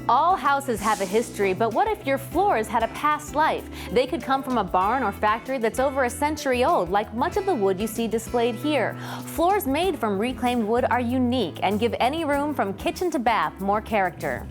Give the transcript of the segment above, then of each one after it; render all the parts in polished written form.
All houses have a history, but what if your floors had a past life? They could come from a barn or factory that's over a century old, like much of the wood you see displayed here. Floors made from reclaimed wood are unique and give any room from kitchen to bath more character.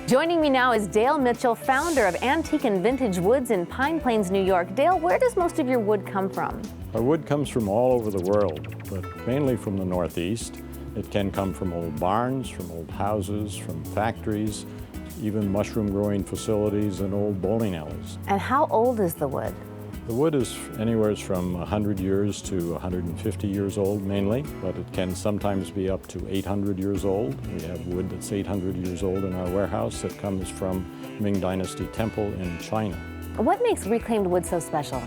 Joining me now is Dale Mitchell, founder of Antique and Vintage Woods in Pine Plains, New York. Dale, where does most of your wood come from? Our wood comes from all over the world, but mainly from the Northeast. It can come from old barns, from old houses, from factories, even mushroom growing facilities and old bowling alleys. And how old is the wood? The wood is anywhere from 100 years to 150 years old mainly, but it can sometimes be up to 800 years old. We have wood that's 800 years old in our warehouse that comes from Ming Dynasty Temple in China. What makes reclaimed wood so special?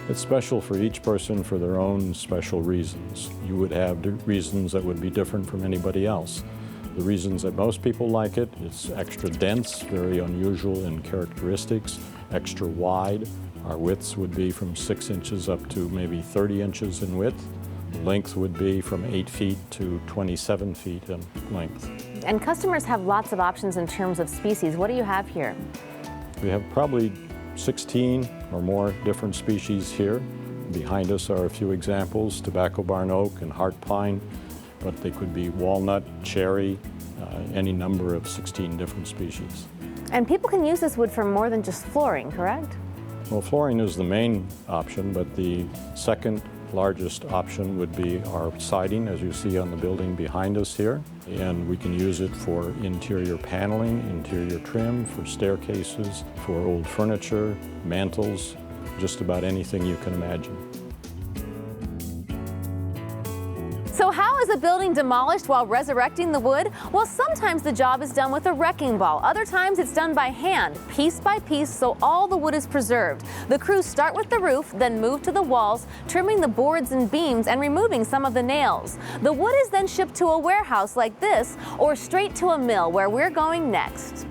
It's special for each person for their own special reasons. You would have reasons that would be different from anybody else. The reasons that most people like it, it's extra dense, very unusual in characteristics, extra wide. Our widths would be from 6 inches up to maybe 30 inches in width. The length would be from 8 feet to 27 feet in length. And customers have lots of options in terms of species. What do you have here? We have probably 16 or more different species here. Behind us are a few examples, tobacco barn oak and heart pine, but they could be walnut, cherry, any number of 16 different species. And people can use this wood for more than just flooring, correct? Well, flooring is the main option, but the second largest option would be our siding, as you see on the building behind us here. And we can use it for interior paneling, interior trim, for staircases, for old furniture, mantels, just about anything you can imagine. So how is a building demolished while resurrecting the wood? Well, sometimes the job is done with a wrecking ball. Other times it's done by hand, piece by piece, so all the wood is preserved. The crews start with the roof, then move to the walls, trimming the boards and beams and removing some of the nails. The wood is then shipped to a warehouse like this or straight to a mill where we're going next.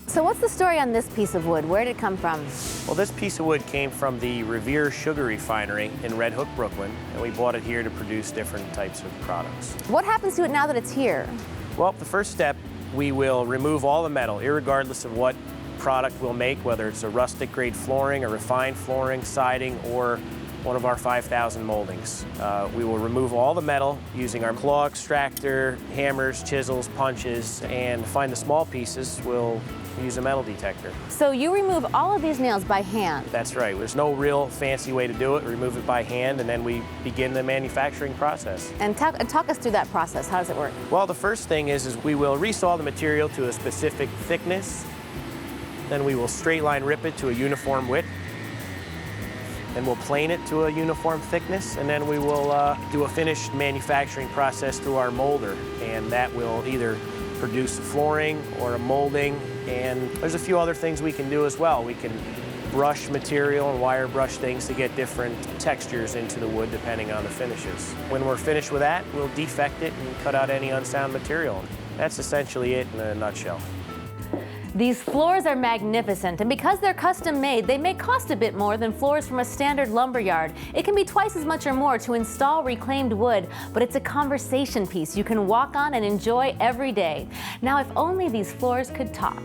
So what's the story on this piece of wood? Where did it come from? Well, this piece of wood came from the Revere Sugar Refinery in Red Hook, Brooklyn, and we bought it here to produce different types of products. What happens to it now that it's here? Well, the first step, we will remove all the metal, irregardless of what product we'll make, whether it's a rustic grade flooring, a refined flooring, siding, or one of our 5,000 moldings. We will remove all the metal using our claw extractor, hammers, chisels, punches, and to find the small pieces, we'll use a metal detector. So you remove all of these nails by hand? That's right. There's no real fancy way to do it. We remove it by hand, and then we begin the manufacturing process. And talk us through that process. How does it work? Well, the first thing is we will resaw the material to a specific thickness. Then we will straight line rip it to a uniform width. Then we'll plane it to a uniform thickness, and then we will do a finished manufacturing process through our molder, and that will either produce flooring or a molding, and there's a few other things we can do as well. We can brush material and wire brush things to get different textures into the wood depending on the finishes. When we're finished with that, we'll defect it and cut out any unsound material. That's essentially it in a nutshell. These floors are magnificent, and because they're custom made, they may cost a bit more than floors from a standard lumber yard. It can be twice as much or more to install reclaimed wood, but it's a conversation piece you can walk on and enjoy every day. Now, if only these floors could talk.